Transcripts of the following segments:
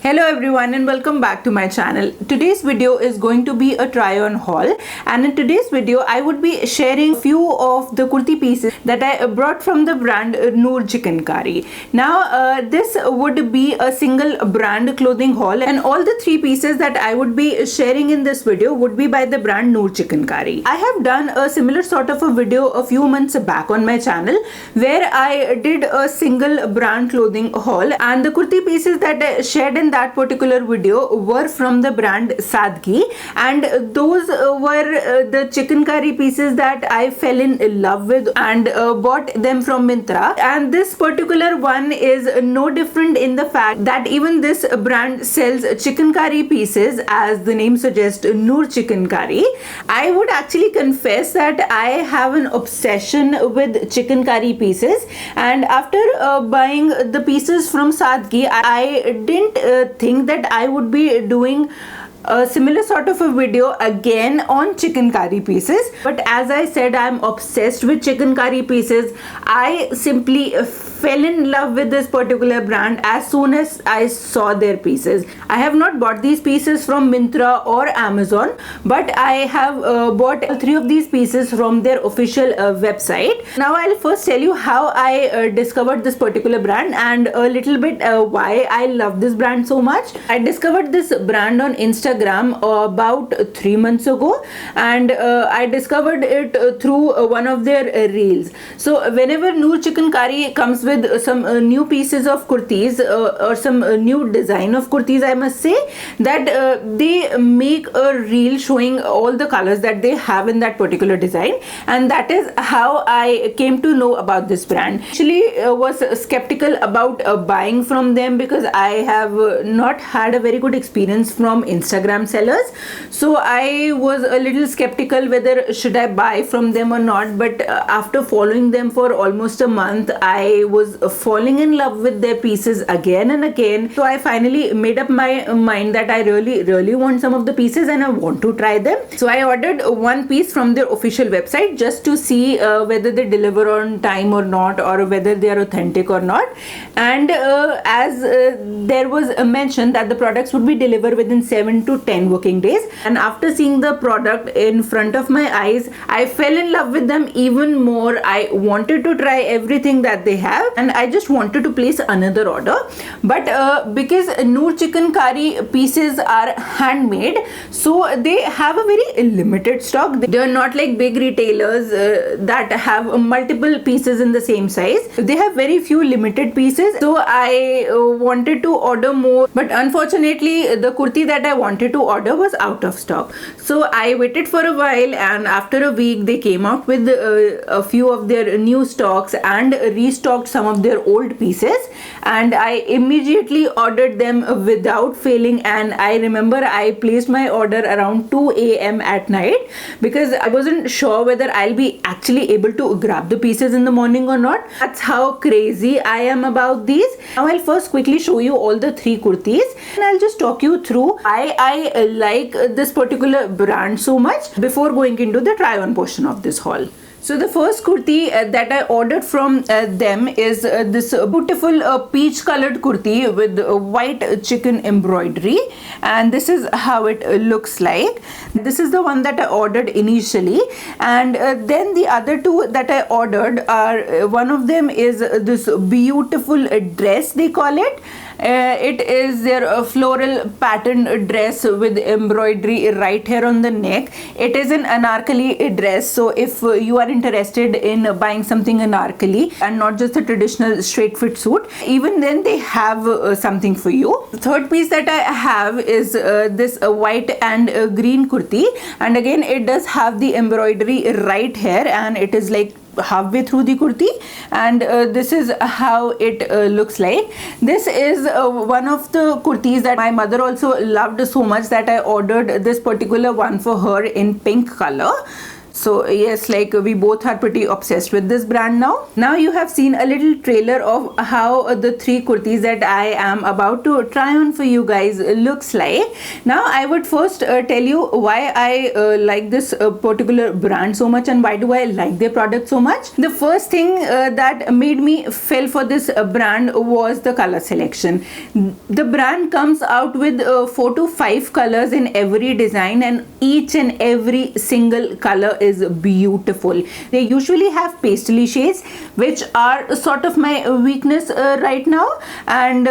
Hello everyone and welcome back to my channel. Today's video is going to be a try on haul, and in today's video I would be sharing few of the kurti pieces that I brought from the brand Noor Chikankari. Now this would be a single brand clothing haul, and all the three pieces that I would be sharing in this video would be by the brand Noor Chikankari. I have done a similar sort of a video a few months back on my channel where I did a single brand clothing haul, and the kurti pieces that I shared in that particular video were from the brand Sadgi, and those were the chikankari pieces that I fell in love with and bought them from Myntra. And this particular one is no different in the fact that even this brand sells chikankari pieces, as the name suggests, Noor Chikankari. I would actually confess that I have an obsession with chikankari pieces, and after buying the pieces from Sadgi, I didn't think that I would be doing a similar sort of a video again on chikankari pieces. But as I said, I'm obsessed with chikankari pieces. I simply fell in love with this particular brand as soon as I saw their pieces. I have not bought these pieces from Myntra or Amazon, but I have bought three of these pieces from their official website. Now I'll first tell you how I discovered this particular brand and a little bit why I love this brand so much. I discovered this brand on Instagram about 3 months ago, and I discovered it through one of their reels. So whenever Noor Chikankari comes with some new pieces of kurtis or some new design of kurtis, I must say that they make a reel showing all the colors that they have in that particular design, and that is how I came to know about this brand. Actually was skeptical about buying from them because I have not had a very good experience from Instagram sellers, so I was a little skeptical whether should I buy from them or not. But after following them for almost a month, I was falling in love with their pieces again and again. So I finally made up my mind that I really want some of the pieces and I want to try them. So I ordered one piece from their official website just to see whether they deliver on time or not, or whether they are authentic or not. And as there was a mention that the products would be delivered within 7 to 10 working days, and after seeing the product in front of my eyes, I fell in love with them even more. I wanted to try everything that they have, and I just wanted to place another order. But because Noor Chikankari pieces are handmade, so they have a very limited stock. They are not like big retailers that have multiple pieces in the same size. They have very few limited pieces, so I wanted to order more, but unfortunately the kurti that I wanted to order was out of stock. So I waited for a while, and after a week they came out with a few of their new stocks and restocked some of their old pieces, and I immediately ordered them without failing. And I remember I placed my order around 2 a.m. at night because I wasn't sure whether I'll be actually able to grab the pieces in the morning or not. That's how crazy I am about these. Now I'll first quickly show you all the three kurtis, and I'll just talk you through why I like this particular brand so much before going into the try on portion of this haul. So the first kurti that I ordered from them is this beautiful peach colored kurti with white chicken embroidery, and this is how it looks like. This is the one that I ordered initially, and then the other two that I ordered are, one of them is this beautiful dress, they call it. It is their floral pattern dress with embroidery right here on the neck. It is an anarkali dress, so if you are interested in buying something anarkali and not just a traditional straight fit suit, even then they have something for you. The third piece that I have is this white and green kurti, and again it does have the embroidery right here, and it is like halfway through the kurti, and this is how it looks like. This is one of the kurtis that my mother also loved so much that I ordered this particular one for her in pink color. So yes, like we both are pretty obsessed with this brand now. Now you have seen a little trailer of how the 3 kurtis that I am about to try on for you guys looks like. Now I would first tell you why I like this particular brand so much and why do I like their product so much. The first thing that made me fell for this brand was the color selection. The brand comes out with 4 to 5 colors in every design, and each and every single color is beautiful. They usually have pastely shades, which are sort of my weakness right now, and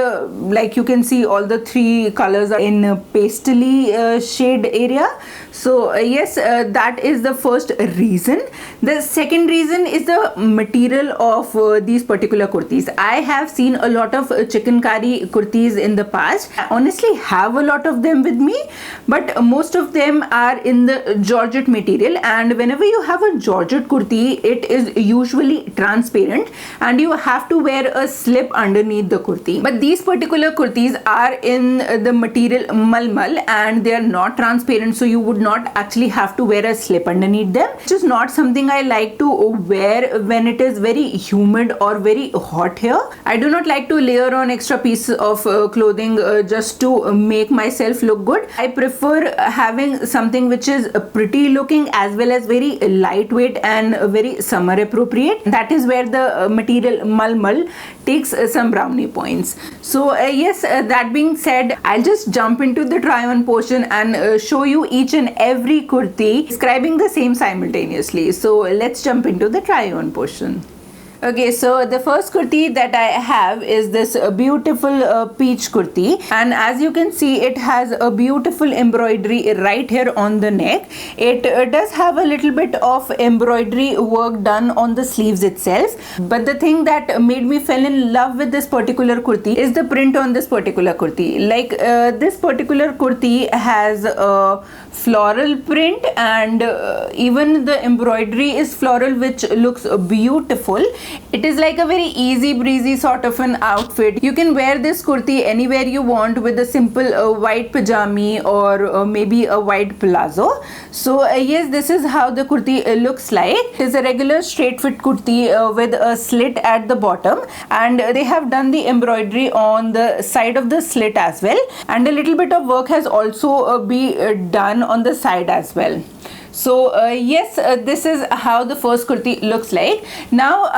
like you can see, all the 3 colors are in pastely shade area. So yes, that is the first reason. The second reason is the material of these particular kurtis. I have seen a lot of chikankari kurtis in the past. I honestly have a lot of them with me, but most of them are in the georgette material, and whenever you have a georgette kurti, it is usually transparent and you have to wear a slip underneath the kurti. But these particular kurtis are in the material malmal and they are not transparent, so you would not actually have to wear a slip underneath them, which is not something I like to wear when it is very humid or very hot here. I do not like to layer on extra pieces of clothing just to make myself look good. I prefer having something which is pretty looking as well as very lightweight and very summer appropriate. That is where the material malmal takes some brownie points. So yes, that being said, I'll just jump into the try on portion and show you each and every kurti describing the same simultaneously. So let's jump into the try on portion. Okay, so the first kurti that I have is this beautiful peach kurti, and as you can see, it has a beautiful embroidery right here on the neck. It does have a little bit of embroidery work done on the sleeves itself, but the thing that made me fall in love with this particular kurti is the print on this particular kurti. Like this particular kurti has a floral print, and even the embroidery is floral, which looks beautiful. It is like a very easy breezy sort of an outfit. You can wear this kurti anywhere you want with a simple white pajami or maybe a white palazzo. So yes, this is how the kurti looks like. It is a regular straight fit kurti with a slit at the bottom, and they have done the embroidery on the side of the slit as well, and a little bit of work has also been done on the side as well. So yes, this is how the first kurti looks like. Now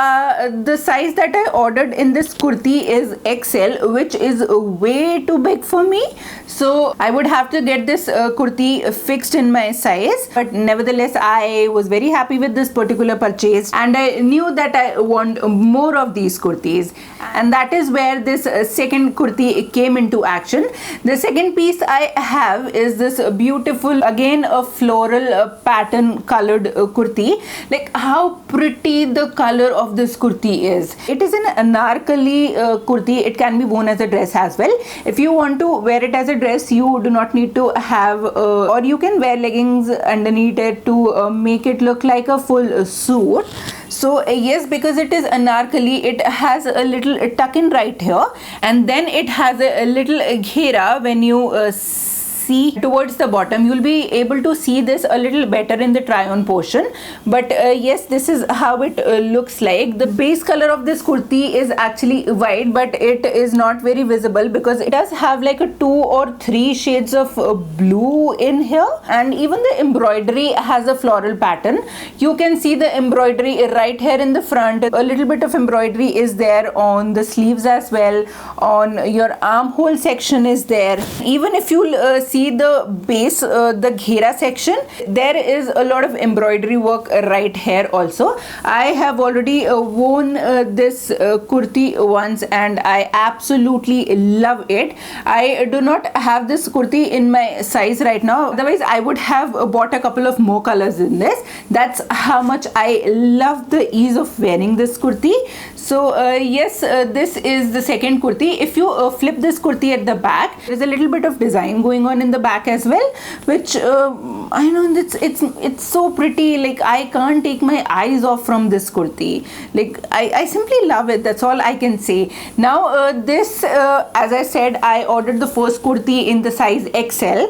the size that I ordered in this kurti is XL, which is way too big for me. So I would have to get this kurti fixed in my size. But nevertheless, I was very happy with this particular purchase, and I knew that I want more of these kurtis. And that is where this second kurti came into action. The second piece I have is this beautiful, again a floral pattern colored kurti. Like how pretty the color of this kurti is. It is an anarkali kurti. It can be worn as a dress as well. If you want to wear it as a dress, you do not need to have or you can wear leggings underneath it to make it look like a full suit. So yes, because it is anarkali, it has a little tuck in right here, and then it has a little ghera. When you see towards the bottom, you'll be able to see this a little better in the try on portion. But yes, this is how it looks like. The base color of this kurti is actually white, but it is not very visible because it does have like a 2 or 3 shades of blue in here, and even the embroidery has a floral pattern. You can see the embroidery right here in the front. A little bit of embroidery is there on the sleeves as well. On your armhole section is there. Even if you see the base, the ghera section, there is a lot of embroidery work right here also. I have already worn this kurti once and I absolutely love it. I do not have this kurti in my size right now, otherwise I would have bought a couple of more colors in this. That's how much I love the ease of wearing this kurti. So yes, this is the second kurti. If you flip this kurti at the back, there is a little bit of design going on in in the back as well, which I know it's so pretty. Like I can't take my eyes off from this kurti. Like I simply love it. That's all I can say. Now this as I said, I ordered the first kurti in the size XL,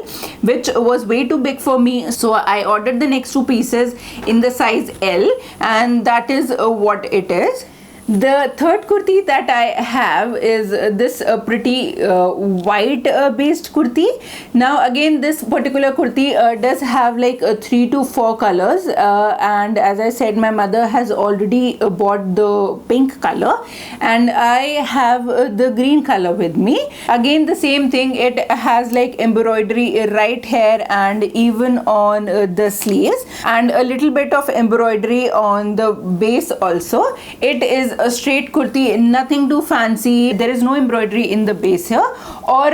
which was way too big for me, so I ordered the next two pieces in the size L, and that is what it is. The third kurti that I have is this pretty white based kurti. Now again, this particular kurti does have like 3 to 4 colors, and as I said, my mother has already bought the pink color, and I have the green color with me. Again, the same thing, it has like embroidery right here and even on the sleeves, and a little bit of embroidery on the base also. It is a straight kurti, nothing too fancy. There is no embroidery in the base here, or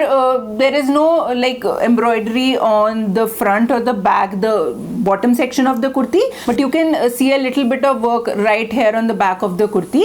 there is no like embroidery on the front or the back, the bottom section of the kurti, but you can see a little bit of work right here on the back of the kurti.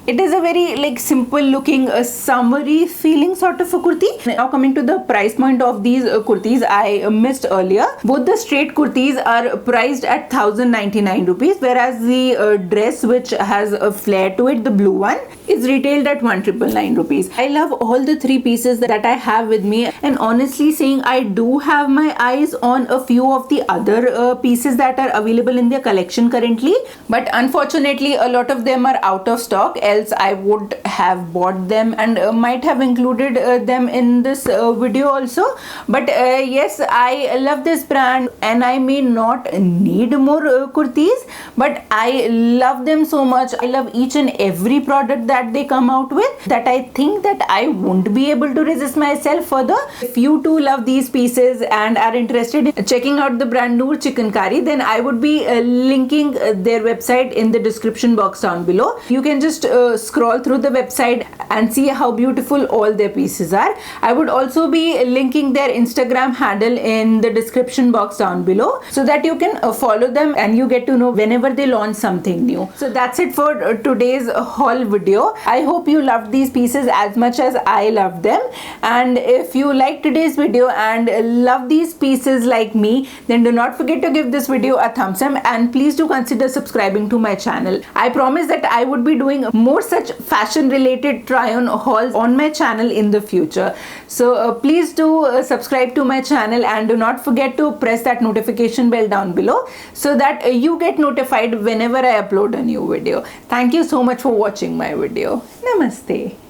It is a very like simple looking summery feeling sort of a kurti. Now coming to the price point of these kurtis, I missed earlier. Both the straight kurtis are priced at 1099 rupees, whereas the dress which has a flare to it, the blue one, is retailed at 1999 rupees. I love all the three pieces that I have with me, and honestly saying, I do have my eyes on a few of the other pieces that are available in their collection currently, but unfortunately a lot of them are out of stock, else I would have bought them and might have included them in this video also. But yes, I love this brand, and I may not need more kurtis, but I love them so much. I love each and every product that they come out with, that I think that I won't be able to resist myself further. If you too love these pieces and are interested in checking out the brand Noor Chikankari, then I would be linking their website in the description box down below. You can just scroll through the website and see how beautiful all their pieces are. I would also be linking their Instagram handle in the description box down below, so that you can follow them and you get to know whenever they launch something new. So that's it for today's haul video. I hope you loved these pieces as much as I loved them, and if you like today's video and love these pieces like me, then do not forget to give this video a thumbs up, and please do consider subscribing to my channel. I promise that I would be doing more such fashion related try on hauls on my channel in the future. So please do subscribe to my channel, and do not forget to press that notification bell down below, so that you get notified whenever I upload a new video. Thank you so much for watching my video. Namaste.